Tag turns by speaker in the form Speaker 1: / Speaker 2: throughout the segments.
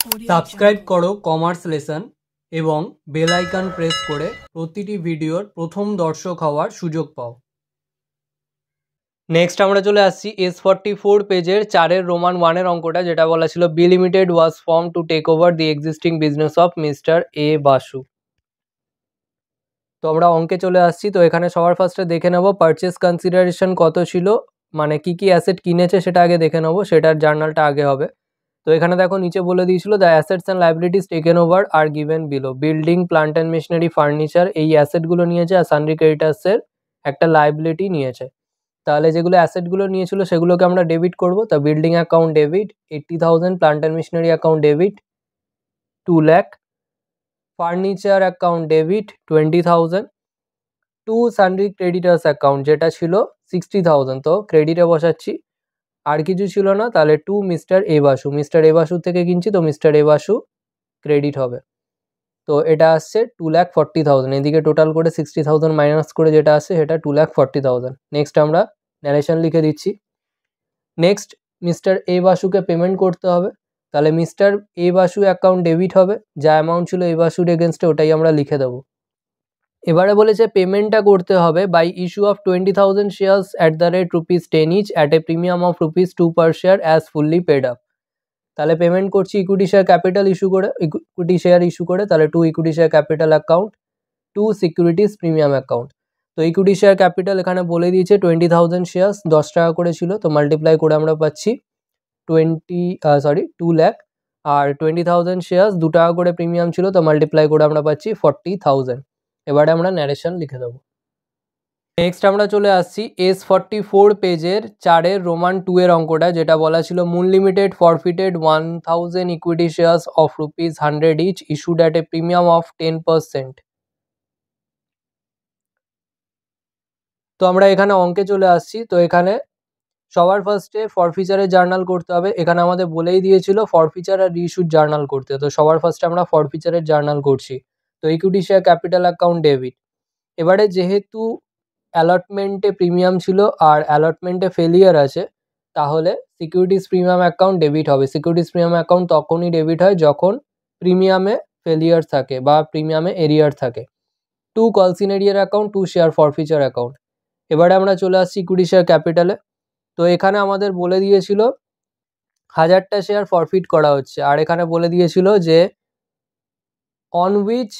Speaker 1: Subscribe করো commerce lesson এবং bell icon press করে প্রতিটি ভিডিওর প্রথম দর্শক হওয়ার সুযোগ পাও। নেক্সট আমরা চলে আসছি S44 পেজের 4-এর রোমান 1-এর অঙ্কটা, যেটা বলা ছিল B Limited was form to take over the existing business of mister A Basu. তো আমরা অঙ্কে চলে আসছি। তো এখানে সবার ফার্স্টে দেখে নেব পারচেস কনসিডারেশন কত ছিল, মানে কি কি অ্যাসেট কিনেছে সেটা আগে দেখে নেব, সেটার জার্নালটা আগে হবে। তো এখানে দেখো নিচে বলে দিয়েছিল the assets and liabilities taken over are given below. Building, plant and machinery, furniture, এই অ্যাসেটগুলো নিয়েছে আর সানড্রি ক্রেডিটার্সের একটা লাইবিলিটি নিয়েছে। তাহলে যেগুলো অ্যাসেটগুলো নিয়েছিল সেগুলোকে আমরা ডেবিট করব। তা building account debit 80,000, plant and machinery account debit 2 lakh, furniture account debit 20,000, to sundry creditors account যেটা ছিল 60,000, তো ক্রেডিটে বসাচ্ছি। আর কিছু ছিল না, তাহলে to mister A Basu, mister A Basu থেকে কিনছি তো মিস্টার এ বাসু ক্রেডিট হবে। তো এটা আসছে 2,40,000, এদিকে টোটাল করে 60,000 মাইনাস করে যেটা আসছে সেটা 2,40,000। নেক্সট আমরা ন্যারেশন লিখে দিচ্ছি। নেক্সট মিস্টার এ বাসুকে পেমেন্ট করতে হবে, তাহলে mister A Basu account debit হবে, যা অ্যামাউন্ট ছিল এ বাসুর এগেনস্টে ওটাই আমরা লিখে দেবো। এবারে বলেছে পেমেন্টটা করতে হবে by issue of 20,000 shares at the rate ₹10 each at a premium of ₹2 per share as fully paid up. তাহলে পেমেন্ট করছি ইকুইটি শেয়ার ক্যাপিটাল ইস্যু করে, ইকুইটি শেয়ার ইস্যু করে, তাহলে to equity share capital account, to securities premium account. তো equity share capital এখানে বলে দিয়েছে 20,000 shares 10 টাকা করে ছিল, তো মাল্টিপ্লাই করে আমরা পাচ্ছি 2 লাখ, আর 20,000 শেয়ার্স 2 টাকা করে প্রিমিয়াম ছিল, তো মাল্টিপ্লাই করে আমরা পাচ্ছি 40,000। এবারে আমরা ন্যারেশন লিখে দেবো। নেক্সট আমরা চলে আসছি S44 পেজের 4-এর রোমান 2-এর অঙ্কটা, যেটা বলা ছিল Moon Limited forfeited 1,000 equity shares of ₹100 each issued at a premium of 10%। তো আমরা এখানে অঙ্কে চলে আসছি। তো এখানে সবার ফার্স্টে ফরফিচারের জার্নাল করতে হবে। এখানে আমাদের বলেই দিয়েছিল ফরফিচার আর রিইস্যুড জার্নাল করতে, তো সবার ফার্স্টে আমরা ফরফিচারের জার্নাল করছি। তো equity share capital account debit. এবারে যেহেতু অ্যালটমেন্টে প্রিমিয়াম ছিল আর অ্যালটমেন্টে ফেলিয়ার আছে, তাহলে সিকিউরিটিজ প্রিমিয়াম অ্যাকাউন্ট ডেবিট হবে। সিকিউরিটিজ প্রিমিয়াম অ্যাকাউন্ট তখনই ডেবিট হয় যখন প্রিমিয়ামে ফেলিয়ার থাকে বা প্রিমিয়ামে এরিয়ার থাকে। To calls in arrear account, to share forfeiture account. এবারে আমরা চলে আসছি ইকুইটি শেয়ার ক্যাপিটালে। তো এখানে আমাদের বলে দিয়েছিল 1000টা শেয়ার ফরফিট করা হচ্ছে, আর এখানে বলে দিয়েছিল যে on which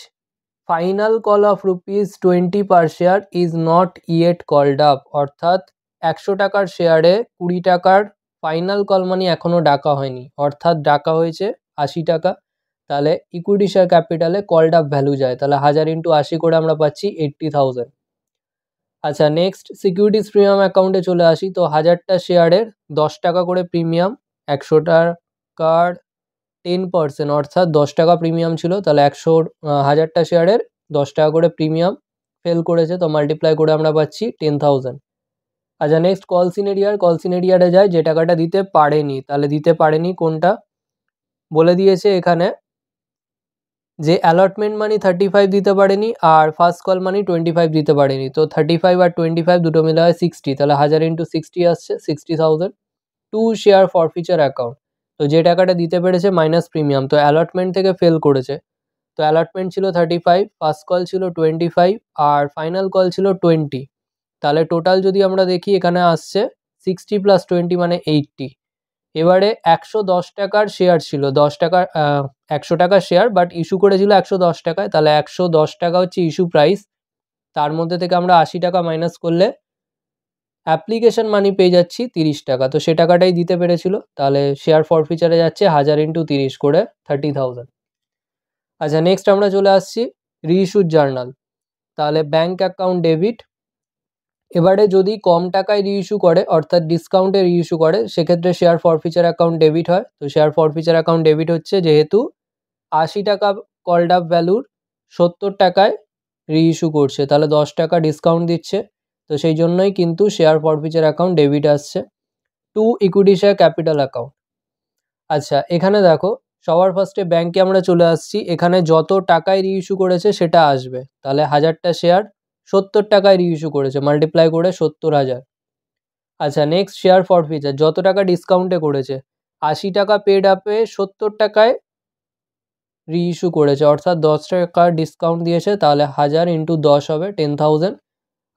Speaker 1: final call of ₹20 per share is not yet called up, অর্থাৎ 100 টাকার শেয়ারে 20 টাকার ফাইনাল কল মানি এখনও ডাকা হয়নি, অর্থাৎ ডাকা হয়েছে 80 টাকা। তাহলে ইকুইটি শেয়ার ক্যাপিটালে কলড আপ ভ্যালু যায়, তাহলে 1000 × 80 করে আমরা পাচ্ছি 80,000। আচ্ছা, নেক্সট সিকিউরিটিজ প্রিমিয়াম অ্যাকাউন্টে চলে আসি। তো 1000টা শেয়ারের 10 টাকা করে প্রিমিয়াম, 100 টাকার 10%, অর্থাৎ 10 টাকা প্রিমিয়াম ছিল, তাহলে 1000টা শেয়ারের 10 টাকা করে প্রিমিয়াম ফেল করেছে, তো মাল্টিপ্লাই করে আমরা পাচ্ছি 10,000। আচ্ছা, নেক্সট কলসিনেরিয়ারে যায় যে টাকাটা দিতে পারেনি, তাহলে দিতে পারেনি কোনটা বলে দিয়েছে এখানে যে অ্যালটমেন্ট মানি 35 দিতে পারেনি আর ফার্স্ট কল মানি 25 দিতে পারেনি। তো 35 আর 25 দুটো মিলে হয় 60, তাহলে 1000 × 60 আসছে 60,000। টু শেয়ার ফরফিচার অ্যাকাউন্ট, তো যে টাকাটা দিতে পেরেছে মাইনাস প্রিমিয়াম, তো অ্যালটমেন্ট থেকে ফেল করেছে। তো অ্যালটমেন্ট ছিল 35, ফার্স্ট কল ছিল 25 আর ফাইনাল কল ছিল 20, তাহলে টোটাল যদি আমরা দেখি এখানে আসছে 60 + 20 মানে 80। এবারে 110 টাকার শেয়ার ছিল, 10 টাকার 100 টাকার শেয়ার, বাট ইস্যু করেছিল 110 টাকায়, তাহলে 110 টাকা হচ্ছে ইস্যু প্রাইস। তার মধ্যে থেকে আমরা 80 টাকা মাইনাস করলে অ্যাপ্লিকেশন মানি পেয়ে যাচ্ছি 30 টাকা, তো সে টাকাটাই দিতে পেরেছিল। তাহলে শেয়ার ফরফিচারে যাচ্ছে 1000 × 30 করে 30,000। আচ্ছা, নেক্সট আমরা চলে আসছি রিইস্যুড জার্নাল। তাহলে ব্যাঙ্ক অ্যাকাউন্ট ডেবিট। এবারে যদি কম টাকায় রিইস্যু করে, অর্থাৎ ডিসকাউন্টে রিইস্যু করে, সেক্ষেত্রে শেয়ার ফরফিচার অ্যাকাউন্ট ডেবিট হয়। তো শেয়ার ফরফিচার অ্যাকাউন্ট ডেবিট হচ্ছে যেহেতু 80 টাকা কলড আপ ভ্যালুর 70 টাকায় রিইস্যু করছে, তাহলে 10 টাকা ডিসকাউন্ট দিচ্ছে, তো সেই জন্যই কিন্তু শেয়ার ফরফিচার অ্যাকাউন্ট ডেবিট আসছে। Two equity share capital account. আচ্ছা, এখানে দেখো সবার ফার্স্টে ব্যাংকে আমরা চলে আসছি। এখানে যত টাকায় রিইস্যু করেছে সেটা আসবে, তাহলে 1000টা শেয়ার 70 টাকায় রিইস্যু করেছে, মাল্টিপ্লাই করে 70,000। আচ্ছা, নেক্সট শেয়ার ফরফিচার, যত টাকা ডিসকাউন্টে করেছে 80 টাকা পেড আপে 70 টাকায় রিইস্যু করেছে, অর্থাৎ 10 টাকা ডিসকাউন্ট দিয়েছে, তাহলে 1000 ইন্টু 10 হবে 10,000।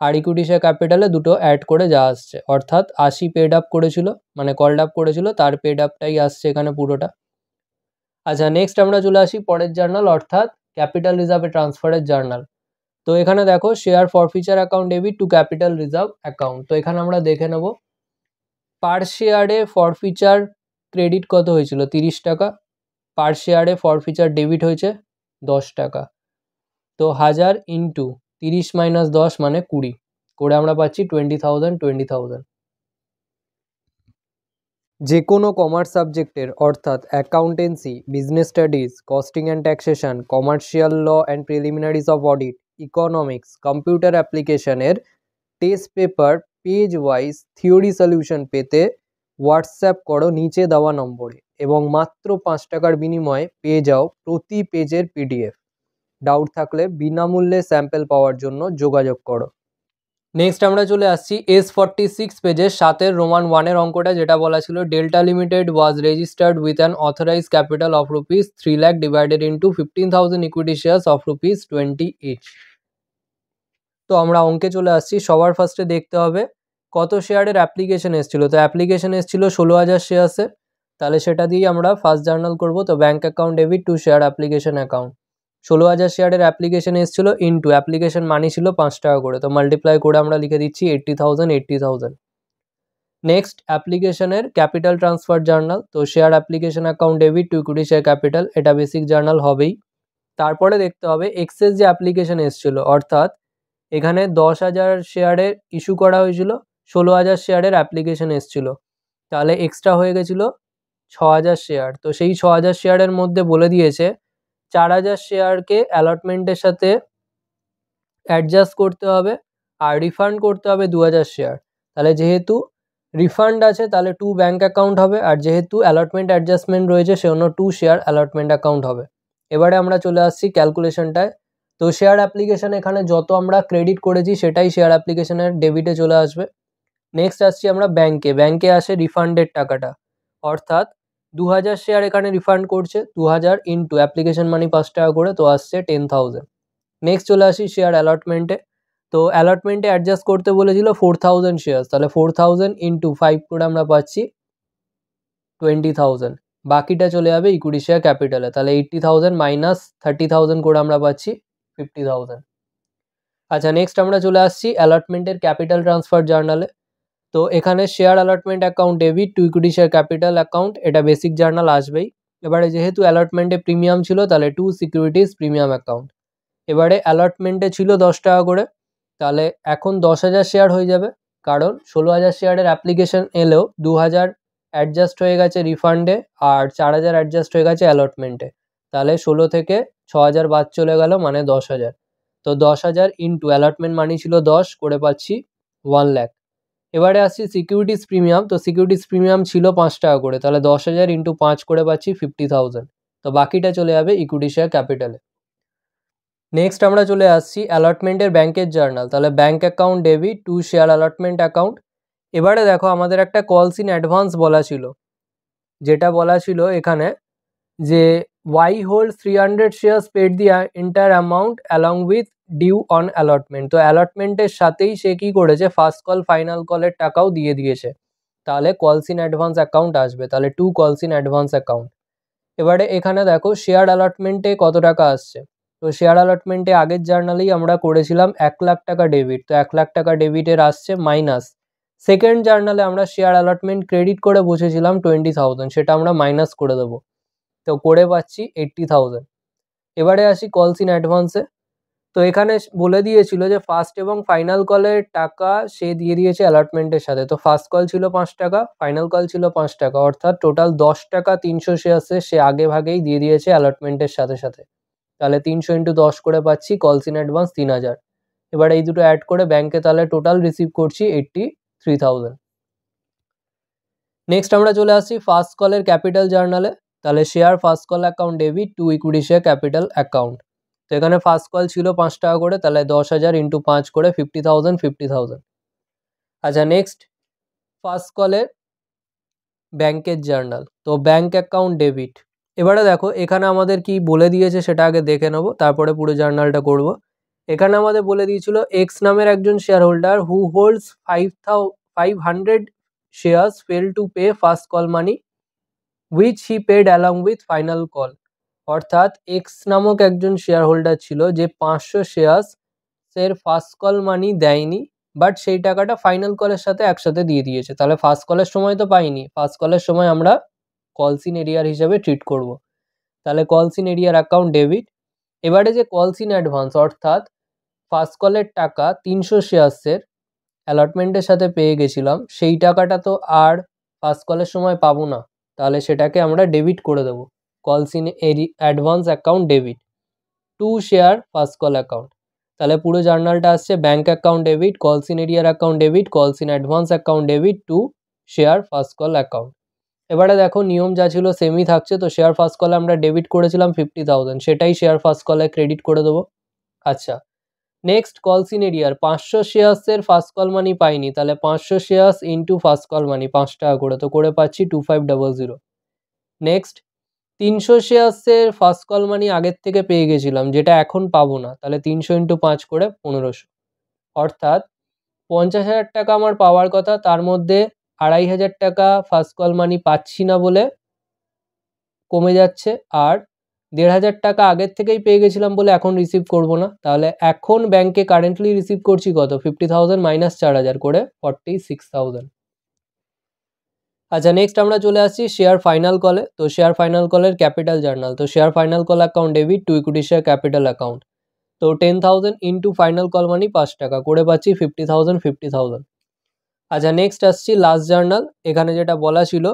Speaker 1: আর ইকুইটি শেয়ার ক্যাপিটালে দুটো অ্যাড করে যা আসছে, অর্থাৎ 80 পেড আপ করেছিল, মানে কল্ড আপ করেছিল, তার পেড আপটাই আসছে এখানে পুরোটা। আচ্ছা, নেক্সট আমরা চলে আসি পরের জার্নাল, অর্থাৎ ক্যাপিটাল রিজার্ভে ট্রান্সফারের জার্নাল। তো এখানে দেখো share forfeiture account debit to capital reserve account. তো এখানে আমরা দেখে নেব পার শেয়ারে ফরফিচার ক্রেডিট কত হয়েছিল, 30 টাকা। পার শেয়ারে ফরফিচার ডেবিট হয়েছে 10 টাকা। তো 1000 ইন্টু 30 মাইনাস 10 মানে 20 করে আমরা পাচ্ছি 20,000। যে কোনো কমার্স সাবজেক্টের, অর্থাৎ accountancy, business studies, costing and taxation, commercial law and preliminaries of audit, economics, computer অ্যাপ্লিকেশনের test paper page wise theory solution পেতে হোয়াটসঅ্যাপ করো নিচে দেওয়া নম্বরে এবং মাত্র 5 টাকার বিনিময়ে পেয়ে যাও প্রতি পেজের পিডিএফ। ডাউট থাকলে বিনামূল্যে স্যাম্পল পাওয়ার জন্য যোগাযোগ করো। নেক্সট আমরা চলে আসছি S46 পেজের 7-এর রোমান 1-এর অঙ্কটা, যেটা বলা ছিল Delta Limited was registered with an authorise capital of rupees 3 lakh divided into 15,000 equity shares of rupees 20 each. তো আমরা অঙ্কে চলে আসছি। সবার ফার্স্টে দেখতে হবে কত শেয়ারের অ্যাপ্লিকেশন এসেছিল। তো অ্যাপ্লিকেশন এসেছিল 16,000 শেয়ার্সে, তাহলে সেটা দিয়েই আমরা ফার্স্ট জার্নাল করব। তো bank account debit to share application account, 16,000 শেয়ারের অ্যাপ্লিকেশন এসেছিল ইন্টু অ্যাপ্লিকেশন মানি ছিল 5 টাকা করে, তো মাল্টিপ্লাই করে আমরা লিখে দিচ্ছি 80,000। নেক্সট অ্যাপ্লিকেশনের ক্যাপিটাল ট্রান্সফার জার্নাল, তো share application account debit two equity share capital, এটা বেসিক জার্নাল হবেই। তারপরে দেখতে হবে এক্সেস যে অ্যাপ্লিকেশন এসেছিল, অর্থাৎ এখানে 10,000 শেয়ারের ইস্যু করা হয়েছিল, 16,000 শেয়ারের অ্যাপ্লিকেশন এসেছিল, তাহলে এক্সট্রা হয়ে গেছিল 6,000 শেয়ার। তো সেই 6,000 শেয়ারের মধ্যে বলে দিয়েছে 4,000 শেয়ারকে অ্যালটমেন্টের সাথে অ্যাডজাস্ট করতে হবে আর রিফান্ড করতে হবে 2,000 শেয়ার। তাহলে যেহেতু রিফান্ড আছে তাহলে 2 ব্যাঙ্ক অ্যাকাউন্ট হবে, আর যেহেতু অ্যালটমেন্ট অ্যাডজাস্টমেন্ট রয়েছে সেজন্য 2 শেয়ার অ্যালটমেন্ট অ্যাকাউন্ট হবে। এবারে আমরা চলে আসছি ক্যালকুলেশনটায়। তো শেয়ার অ্যাপ্লিকেশন এখানে যত আমরা ক্রেডিট করেছি সেটাই শেয়ার অ্যাপ্লিকেশনের ডেবিটে চলে আসবে। নেক্সট আসছি আমরা ব্যাঙ্কে আসে রিফান্ডের টাকাটা, অর্থাৎ 2,000 শেয়ার এখানে রিফান্ড করছে, 2,000 ইন্টু অ্যাপ্লিকেশন মানি 5 টাকা করে, তো আসছে 10,000। নেক্সট চলে আসি শেয়ার অ্যালটমেন্টে। তো অ্যালটমেন্টে অ্যাডজাস্ট করতে বলেছিল 4,000 শেয়ার, তাহলে 4,000 ইন্টু 5 করে আমরা পাচ্ছি 20,000। বাকিটা চলে যাবে ইকুইটি শেয়ার ক্যাপিটালে, তাহলে 80,000 মাইনাস 30,000 করে আমরা পাচ্ছি 50,000। আচ্ছা, নেক্সট আমরা চলে আসছি অ্যালটমেন্টের ক্যাপিটাল ট্রান্সফার জার্নালে। তো এখানে share allotment account debit two equity share capital account, এটা বেসিক জার্নাল আসবেই। এবারে যেহেতু অ্যালটমেন্টে প্রিমিয়াম ছিল তাহলে 2 সিকিউরিটিজ প্রিমিয়াম অ্যাকাউন্ট। এবারে অ্যালটমেন্টে ছিল 10 টাকা করে, তাহলে এখন 10,000 শেয়ার হয়ে যাবে, কারণ 16,000 শেয়ারের অ্যাপ্লিকেশন এলেও 2,000 অ্যাডজাস্ট হয়ে গেছে রিফান্ডে আর 4,000 অ্যাডজাস্ট হয়ে গেছে অ্যালটমেন্টে, তাহলে 16 থেকে 6,000 বাদ চলে গেল, মানে 10,000। তো 10,000 ইন্টু অ্যালটমেন্ট মানি ছিল 10 করে পাচ্ছি 1 লাখ। এবারে আসছি সিকিউরিটিস প্রিমিয়াম। তো সিকিউরিটিস প্রিমিয়াম ছিল 5 টাকা করে, তাহলে 10,000 ইন্টু 5 করে পাচ্ছি 50,000। তো বাকিটা চলে যাবে ইকুইটি শেয়ার ক্যাপিটালে। নেক্সট আমরা চলে আসছি অ্যালটমেন্টের ব্যাংকের জার্নাল, তাহলে bank account debit to share allotment account. এবারে দেখো আমাদের একটা কলস ইন অ্যাডভান্স বলা ছিল, যেটা বলা ছিল এখানে যে Y hold 300 shares paid the entire amount along with due on allotment. তো অ্যালটমেন্টের সাথেই সে কি করেছে, ফার্স্ট কল ফাইনাল কলের টাকাও দিয়ে দিয়েছে, তাহলে কলস ইন অ্যাডভান্স অ্যাকাউন্ট আসবে, তাহলে 2 কলস ইন অ্যাডভান্স অ্যাকাউন্ট। এবারে এখানে দেখো শেয়ার অ্যালটমেন্টে কত টাকা আসছে। তো শেয়ার অ্যালটমেন্টে আগের জার্নালেই আমরা করেছিলাম 1 লাখ টাকা ডেবিট, তো 1 লাখ টাকা ডেবিটের আসছে মাইনাস। সেকেন্ড জার্নালে আমরা শেয়ার অ্যালটমেন্ট ক্রেডিট করে বসেছিলাম 20,000, সেটা আমরা মাইনাস করে দেবো, তো করে পাচ্ছি 80,000। এবারে আসি কলস ইন অ্যাডভান্সে। তো এখানে বলে দিয়েছিল যে ফার্স্ট এবং ফাইনাল কলের টাকা সে দিয়ে দিয়েছে অ্যালটমেন্টের সাথে। তো ফার্স্ট কল ছিল 5 টাকা, ফাইনাল কল ছিল 5 টাকা, অর্থাৎ টোটাল 10 টাকা 300 শেয়ার্সে সে আগে ভাগেই দিয়ে দিয়েছে অ্যালটমেন্টের সাথে সাথে, তাহলে 300 ইন্টু 10 করে পাচ্ছি কলস ইন অ্যাডভান্স 3,000। এবার এই দুটো অ্যাড করে ব্যাংকে তাহলে টোটাল রিসিভ করছি 83,000। নেক্সট আমরা চলে আসছি ফার্স্ট কলের ক্যাপিটাল জার্নালে, তাহলে share first call account debit two equity share capital account. তো এখানে ফার্স্ট কল ছিল 5 টাকা করে, তাহলে 10,000 ইন্টু 5 করে 50,000। আচ্ছা, নেক্সট ফার্স্ট কলের ব্যাংকের জার্নাল, তো ব্যাংক অ্যাকাউন্ট ডেবিট এবারে দেখো এখানে আমাদের কি বলে দিয়েছে সেটা আগে দেখে নেবো, তারপরে পুরো জার্নালটা করব। এখানে আমাদের বলে দিয়েছিল এক্স নামের একজন share holder who holds 500 shares fell to pay first call money which he paid along with final call. অর্থাৎ এক্স নামক একজন শেয়ার হোল্ডার ছিল যে 500 শেয়ার্স এর ফার্স্ট কল মানি দেয়নি, বাট সেই টাকাটা ফাইনাল কলের সাথে একসাথে দিয়ে দিয়েছে। তাহলে ফার্স্ট কলের সময় তো পাইনি, ফার্স্ট কলের সময় আমরা কলস ইন এরিয়ার হিসেবে ট্রিট করব। তাহলে কলস ইন এরিয়ার অ্যাকাউন্ট ডেবিট। এবারে যে কলস ইন অ্যাডভান্স অর্থাৎ ফার্স্ট কলের টাকা 300 শেয়ার্সের অ্যালটমেন্টের সাথে পেয়ে গেছিলাম, সেই টাকাটা তো আর ফার্স্ট কলের সময় পাবো না, তাহলে সেটাকে আমরা ডেবিট করে দেবো। কলস in advance account debit to share first call account. তাহলে পুরো জার্নালটা আসছে ব্যাঙ্ক অ্যাকাউন্ট ডেবিট, কলস ইন এরিয়ার অ্যাকাউন্ট ডেবিট, কলস in advance account debit to share first call account. এবারে দেখো নিয়ম যা ছিল সেমই থাকছে। তো শেয়ার ফার্স্ট কলে আমরা ডেবিট করেছিলাম 50,000, সেটাই শেয়ার ফার্স্ট কলে ক্রেডিট করে দেবো। আচ্ছা, নেক্সট কলস ইন এরিয়ার 500 শেয়ার্সের ফার্স্ট কল মানি পাইনি, তাহলে 500 শেয়ার্স ইন্টু ফার্স্ট কল মানি 5 টাকা করে, তো করে পাচ্ছি 2500। নেক্সট 300 শেয়ার্সের ফার্স্ট কল মানি আগের থেকে পেয়ে গেছিলাম, যেটা এখন পাবো না, তাহলে 300 ইন্টু 5 করে 1500। অর্থাৎ 50,000 টাকা আমার পাওয়ার কথা, তার মধ্যে 2,500 টাকা ফার্স্ট কল মানি পাচ্ছি না বলে কমে যাচ্ছে, আর 1,500 টাকা আগের থেকেই পেয়ে গেছিলাম বলে এখন রিসিভ করব না। তাহলে এখন ব্যাংকে কারেন্টলি রিসিভ করছি কত, 50,000 মাইনাস 4,000 করে 46,000। আচ্ছা, নেক্সট আমরা চলে আসছি শেয়ার ফাইনাল কলে। তো শেয়ার ফাইনাল কলের ক্যাপিটাল জার্নাল। তো share final call account debit two equity share capital account. তো 10,000 ইন্টু ফাইনাল কল মানি 5 টাকা করে পাচ্ছি 50,000 50,000। আচ্ছা, নেক্সট আসছি লাস্ট জার্নাল। এখানে যেটা বলা ছিল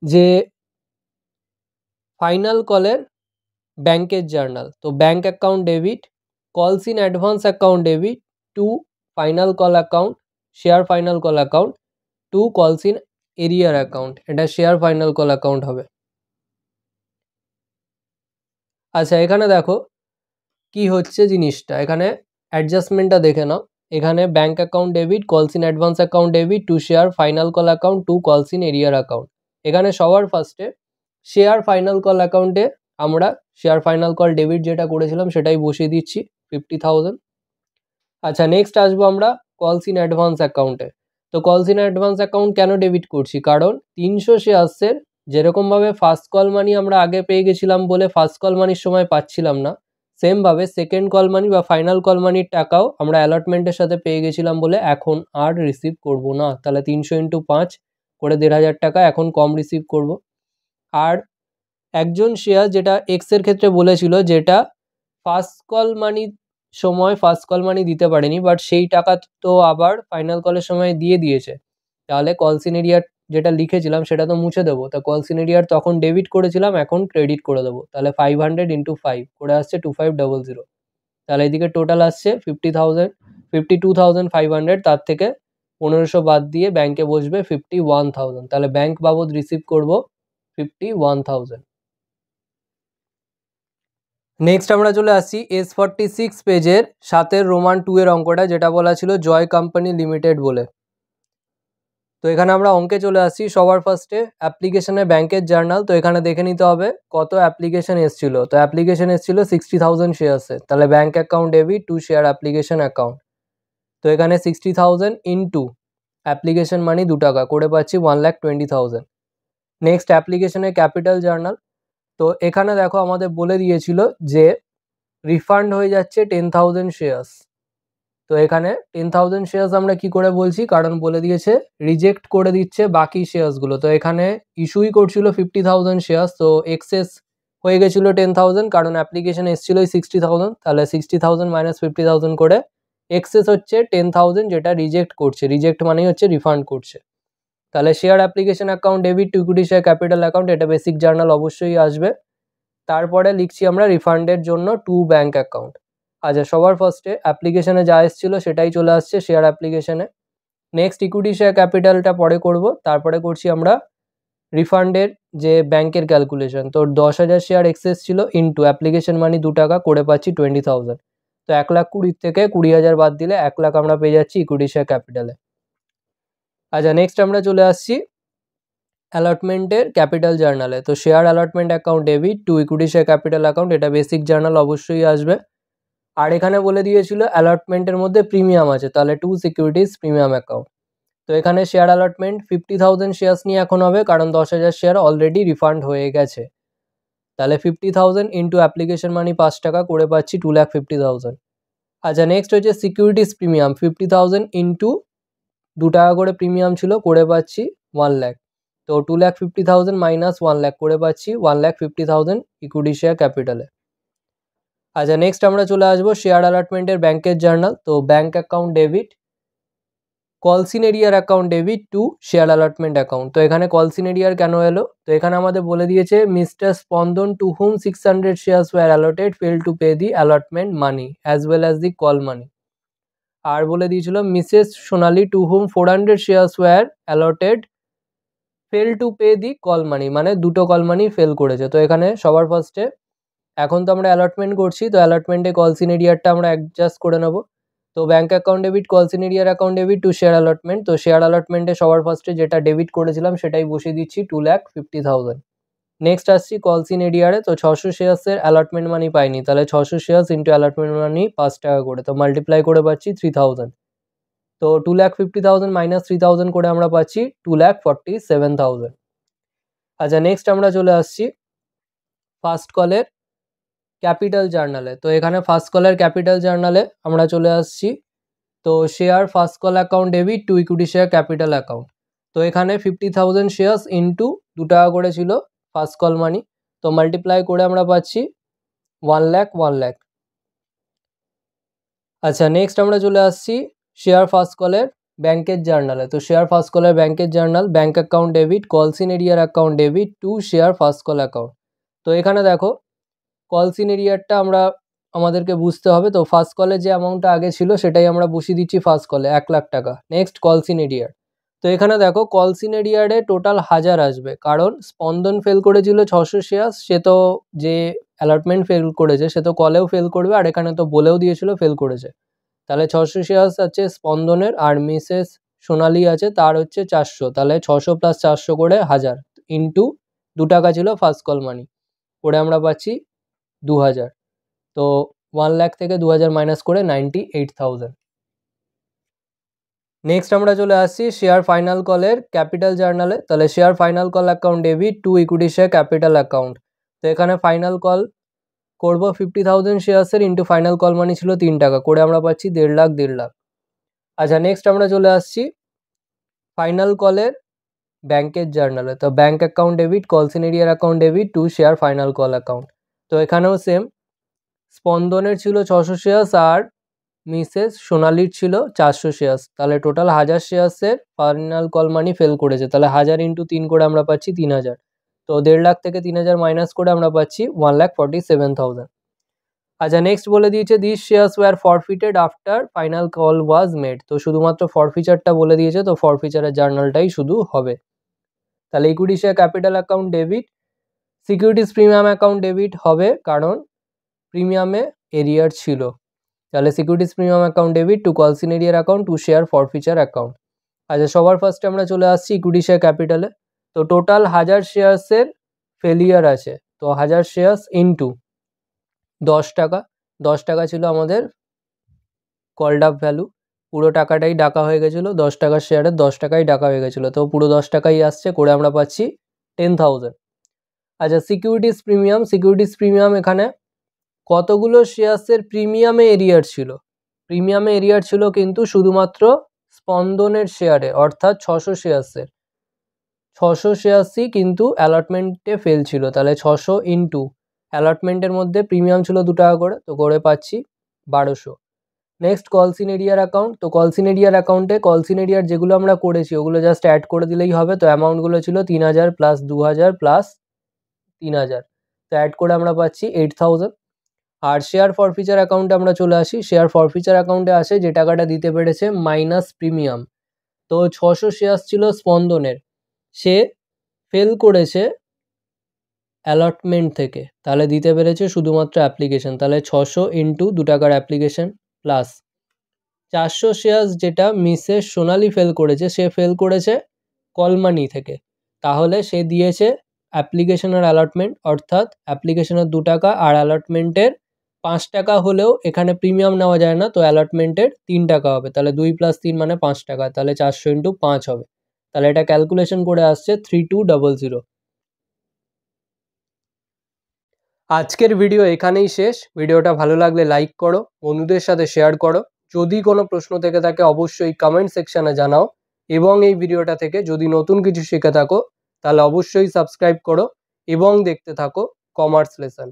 Speaker 1: যে ফাইনাল কলের ব্যাংকের জার্নাল। তো ব্যাংক অ্যাকাউন্ট ডেবিট, কলস in advance account debit two final call account, share final call account two কলস ইন এরিয়ার অ্যাকাউন্ট। এটা শেয়ার ফাইনাল কল অ্যাকাউন্ট হবে। আচ্ছা, এখানে দেখো কি হচ্ছে জিনিসটা, এখানে অ্যাডজাস্টমেন্টটা দেখে নাও। এখানে ব্যাংক অ্যাকাউন্ট ডেবিট, কলস in advance account debit to share final call account two কলস ইন এরিয়ার অ্যাকাউন্ট। এখানে সবার ফার্স্টে শেয়ার ফাইনাল কল অ্যাকাউন্টে আমরা শেয়ার ফাইনাল কল ডেবিট যেটা করেছিলাম সেটাই বসিয়ে দিচ্ছি 50,000। আচ্ছা, নেক্সট আসবো আমরা কলস ইন অ্যাডভান্স অ্যাকাউন্টে। তো কলস ইন অ্যাডভান্স অ্যাকাউন্ট কেন ডেবিট করছি, কারণ 300 শেয়ার্সের যেরকমভাবে ফার্স্ট কল মানি আমরা আগে পেয়ে গেছিলাম বলে ফার্স্ট কল মানির সময় পাচ্ছিলাম না, সেমভাবে সেকেন্ড কল মানি বা ফাইনাল কল মানির টাকাও আমরা অ্যালটমেন্টের সাথে পেয়ে গেছিলাম বলে এখন আর রিসিভ করব না। তাহলে 300 ইন্টু 5 করে 1,500 টাকা এখন কম রিসিভ করব। আর একজন শেয়ার যেটা এক্সের ক্ষেত্রে বলেছিল, যেটা ফার্স্ট কল মানি সময় ফার্স্ট কল মানি দিতে পারেনি, বাট সেই টাকা তো আবার ফাইনাল কলের সময় দিয়ে দিয়েছে, তাহলে কলস ইন এরিয়ার যেটা লিখেছিলাম সেটা তো মুছে দেবো। তা কলস ইন এরিয়ার তখন ডেবিট করেছিলাম, এখন ক্রেডিট করে দেবো। তাহলে 500 ইন্টু 5 করে আসছে 2500। তাহলে এদিকে টোটাল আসছে 50,000 52,500, তার থেকে 1500 বাদ দিয়ে ব্যাংকে বসবে 51,000। তাহলে ব্যাংক বাবদ রিসিভ করব 51,000। নেক্সট আমরা চলে আসছি S46 পেজের 7 রোমান 2 এর অঙ্কটা, যেটা বলা ছিল জয় কোম্পানি লিমিটেড বলে। তো এখানে আমরা অঙ্কে চলে আসছি। সবার ফার্স্টে অ্যাপ্লিকেশনে ব্যাংকের জার্নাল। তো এখানে দেখে নিতে হবে কত অ্যাপ্লিকেশন এসেছিল। তো অ্যাপ্লিকেশন এসেছিল 60,000 শেয়ার্সে, তাহলে bank account debit to share application account. তো এখানে 60,000 ইন্টু অ্যাপ্লিকেশন মানি 2 টাকা করে পাচ্ছি 1,20,000। নেক্সট অ্যাপ্লিকেশনের ক্যাপিটাল জার্নাল। তো এখানে দেখো আমাদের বলে দিয়েছিল যে রিফান্ড হয়ে যাচ্ছে 10,000 শেয়ার্স। তো এখানে 10,000 শেয়ার্স আমরা কি করে বলছি, কারণ বলে দিয়েছে রিজেক্ট করে দিচ্ছে বাকি শেয়ার্সগুলো। তো এখানে ইস্যুই করছিল 50,000 শেয়ার্স, তো এক্সেস হয়ে গেছিলো 10,000, কারণ অ্যাপ্লিকেশন এসেছিলো 60,000। তাহলে 60,000 মাইনাস 50,000 করে এক্সেস হচ্ছে 10,000, যেটা রিজেক্ট করছে। রিজেক্ট মানেই হচ্ছে রিফান্ড করছে। তাহলে share application account debit two equity share capital account, এটা বেসিক জার্নাল অবশ্যই আসবে। তারপরে লিখছি আমরা রিফান্ডের জন্য টু ব্যাংক অ্যাকাউন্ট। আচ্ছা, সবার ফার্স্টে অ্যাপ্লিকেশনে যা এসেছিলো সেটাই চলে আসছে শেয়ার অ্যাপ্লিকেশনে। নেক্সট ইকুইটি শেয়ার ক্যাপিটালটা পরে করব, তারপরে করছি আমরা রিফান্ডের যে ব্যাংকের ক্যালকুলেশন। তো 10,000 শেয়ার এক্সেস ছিল ইন্টু অ্যাপ্লিকেশন মানি 2 টাকা করে পাচ্ছি 20,000। তো 1,20,000 থেকে 20,000 বাদ দিলে 1 লাখ আমরা পেয়ে যাচ্ছি ইকুইটি শেয়ার ক্যাপিটালে। আচ্ছা, নেক্সট আমরা চলে আসছি অ্যালটমেন্টের ক্যাপিটাল জার্নালে। তো share allotment account debit two equity share capital account, এটা বেসিক জার্নাল অবশ্যই আসবে। আর এখানে বলে দিয়েছিল অ্যালটমেন্টের মধ্যে প্রিমিয়াম আছে, তাহলে টু সিকিউরিটিস প্রিমিয়াম অ্যাকাউন্ট। তো এখানে শেয়ার অ্যালটমেন্ট 50,000 শেয়ার্স নিয়ে এখন হবে, কারণ 10,000 শেয়ার অলরেডি রিফান্ড হয়ে গেছে। তাহলে 50,000 ইন্টু অ্যাপ্লিকেশন মানি 5 টাকা করে পাচ্ছি 2,50,000। আচ্ছা, নেক্সট হচ্ছে সিকিউরিটিস প্রিমিয়াম 50,000 ইন্টু 2 টাকা করে প্রিমিয়াম ছিল, করে পাচ্ছি 1 লাখ। তো 2,50,000 মাইনাস 1 লাখ করে পাচ্ছি 1,50,000 ইকুইটি শেয়ার ক্যাপিটালে। আচ্ছা, নেক্সট আমরা চলে আসবো শেয়ার অ্যালটমেন্টের ব্যাংকের জার্নাল। তো bank account debit calls in arrear account debit to share allotment account. তো এখানে কলসিনেরিয়ার কেন এলো? তো এখানে আমাদের বলে দিয়েছে Mr Spandan to hmm 600 shares were allotted fail to pay the allotment money as well as the call money. আর বলে দিয়েছিল Mrs Sonali to hmm 400 shares were allotted fail to pay the call money, মানে দুটো কল মানি fail করেছে। তো এখানে সবার ফার্স্টে এখন তো আমরা অ্যালটমেন্ট করছি, তো অ্যালটমেন্টে কলসিনেরিয়ারটা আমরা অ্যাডজাস্ট করে নেব। তো bank account debit calls in arrear account debit to share allotment. তো শেয়ার অ্যালটমেন্টে সবার ফার্স্টে যেটা ডেবিট করেছিলাম সেটাই বসিয়ে দিচ্ছি 2,50,000। নেক্সট আসছি কলসিনেরিয়ারে। তো 600 শেয়ার্সের অ্যালটমেন্ট মানি পাইনি, তাহলে 600 শেয়ার্স ইন্টু অ্যালটমেন্ট মানি 5 টাকা করে, তো মাল্টিপ্লাই করে পাচ্ছি 3,000। তো 2,50,000 মাইনাস 3,000 করে আমরা পাচ্ছি 2,47,000। আচ্ছা, নেক্সট আমরা চলে আসছি ফার্স্ট কলের ক্যাপিটাল জার্নালে। তো এখানে ফার্স্ট কলের ক্যাপিটাল জার্নালে আমরা চলে আসছি। তো share first call account debit two equity share capital account. তো এখানে 50,000 শেয়ার্স ইন্টু 2 টাকা করে ছিল ফার্স্ট কল মানি, তো মাল্টিপ্লাই করে আমরা পাচ্ছি 1 লাখ 1 লাখ। আচ্ছা, নেক্সট আমরা চলে আসছি শেয়ার ফার্স্ট কলের ব্যাংকের জার্নালে। তো শেয়ার ফার্স্ট কলের ব্যাংকের journal bank account debit calls in arrear account debit to share first call account. তো এখানে দেখো কলসিনেরিয়ারটা আমাদেরকে বুঝতে হবে। তো ফার্স্ট কলে যে অ্যামাউন্টটা আগে ছিল সেটাই আমরা বসিয়ে দিচ্ছি ফার্স্ট কলে 1 লাখ টাকা। নেক্সট কলসিনেরিয়ার। তো এখানে দেখো কলসিনেরিয়ারে টোটাল 1000 আসবে, কারণ স্পন্দন ফেল করেছিল 600 শেয়ার্স, সে তো যে অ্যালটমেন্ট ফেল করেছে সে তো কলেও ফেল করবে, আর এখানে তো বলেও দিয়েছিল ফেল করেছে। তাহলে 600 শেয়ার্স আছে স্পন্দনের, আর মিসেস সোনালি আছে তার হচ্ছে 400, তাহলে 600 প্লাস 400 করে 1000 ইন্টু 2 টাকা ছিল ফার্স্ট কল মানি, করে আমরা পাচ্ছি 2000। তো 1 লাখ থেকে 2000 মাইনাস করে 98,000। নেক্সট আমরা চলে আসছি শেয়ার ফাইনাল কলের ক্যাপিটাল জার্নালে। তাহলে share final call account debit two equity share capital account. তো এখানে ফাইনাল কল করব 50,000 শেয়ার্সের ইন্টু ফাইনাল কল মানি ছিল 3 টাকা, করে আমরা পাচ্ছি 1.5 লাখ 1.5 লাখ। আচ্ছা, নেক্সট আমরা চলে আসছি ফাইনাল কলের ব্যাংকের জার্নালে। তো bank account debit calls in arrear account debit to share final call account. তো এখানেও সেম, স্পন্দনের ছিল 600 শেয়ার্স আর মিসেস সোনালির ছিল 400 শেয়ার্স, তাহলে টোটাল 1000 শেয়ার্সের ফাইনাল কল মানি ফেল করেছে, তাহলে 1000 ইন্টু 3 করে আমরা পাচ্ছি 3,000। তো 1.5 লাখ থেকে 3,000 মাইনাস করে আমরা পাচ্ছি 1,47,000। আচ্ছা, নেক্সট বলে দিয়েছে this shares were forfeited after final call was made. তো শুধুমাত্র ফরফিচারটা বলে দিয়েছে, তো ফরফিচারের জার্নালটাই শুধু হবে। তাহলে equity share capital account debit securities premium account debit হবে, কারণ প্রিমিয়ামে এরিয়ার ছিল। তাহলে securities premium account debit to calls in arrear account to share forfeiture account. আচ্ছা, সবার ফার্স্টে আমরা চলে আসছি ইকুইটি শেয়ার ক্যাপিটালে। তো টোটাল 1000 শেয়ার্সের ফেলিয়ার আছে, তো 1000 শেয়ার্স ইন্টু 10 টাকা। 10 টাকা ছিল আমাদের কলড আপ ভ্যালু, পুরো টাকাটাই ডাকা হয়ে গেছিলো, 10 টাকার শেয়ারের 10 টাকাই ডাকা হয়ে গেছিলো, তো পুরো 10 টাকাই আসছে, করে আমরা পাচ্ছি 10,000। আচ্ছা, সিকিউরিটিস প্রিমিয়াম এখানে কতগুলো শেয়ার্সের প্রিমিয়ামে এরিয়ার ছিল? প্রিমিয়ামে এরিয়ার ছিল কিন্তু শুধুমাত্র স্পন্দনের শেয়ারে, অর্থাৎ 600 শেয়ার্সের। 600 শেয়ার্সই কিন্তু অ্যালটমেন্টে ফেল ছিল, তাহলে 600 ইন্টু অ্যালটমেন্টের মধ্যে প্রিমিয়াম ছিল 2 টাকা করে, তো করে পাচ্ছি 1200। Next calls in arrear account. তো কলসিনেরিয়ার অ্যাকাউন্টে কলসিনেরিয়ার যেগুলো আমরা করেছি ওগুলো জাস্ট অ্যাড করে দিলেই হবে। তো অ্যামাউন্টগুলো ছিল 3,000 প্লাস 2,000 প্লাস 3,000, তো অ্যাড করে আমরা পাচ্ছি 8,000। আর শেয়ার ফরফিচার অ্যাকাউন্টে আমরা চলে আসি। শেয়ার ফরফিচার অ্যাকাউন্টে আসে যে টাকাটা দিতে পেরেছে মাইনাস প্রিমিয়াম। তো 600 শেয়ার্স ছিল স্পন্দনের, সে ফেল করেছে অ্যালটমেন্ট থেকে, তাহলে দিতে পেরেছে শুধুমাত্র অ্যাপ্লিকেশন, তাহলে 600 ইন্টু 2 টাকার অ্যাপ্লিকেশন প্লাস 400 শেয়ার্স যেটা মিসেস সোনালি ফেল করেছে, সে ফেল করেছে কল মানি থেকে, তাহলে সে দিয়েছে অ্যাপ্লিকেশনের অ্যালটমেন্ট, অর্থাৎ অ্যাপ্লিকেশনের 2 টাকা আর অ্যালটমেন্টের 5 টাকা হলেও এখানে প্রিমিয়াম নেওয়া যায় না, তো অ্যালটমেন্টের 3 টাকা হবে। তাহলে 2 + 3 মানে 5 টাকা, তাহলে 400 × 5 হবে। তাহলে এটা ক্যালকুলেশন করে আসছে 3200। আজকের ভিডিও এখানেই শেষ। ভিডিওটা ভালো লাগলে লাইক করো, বন্ধুদের সাথে শেয়ার করো। যদি কোনো প্রশ্ন থেকে থাকে অবশ্যই কমেন্ট সেকশনে জানাও, এবং এই ভিডিওটা থেকে যদি নতুন কিছু শিখে থাকো তাহলে অবশ্যই সাবস্ক্রাইব করো এবং দেখতে থাকো কমার্স লেসন।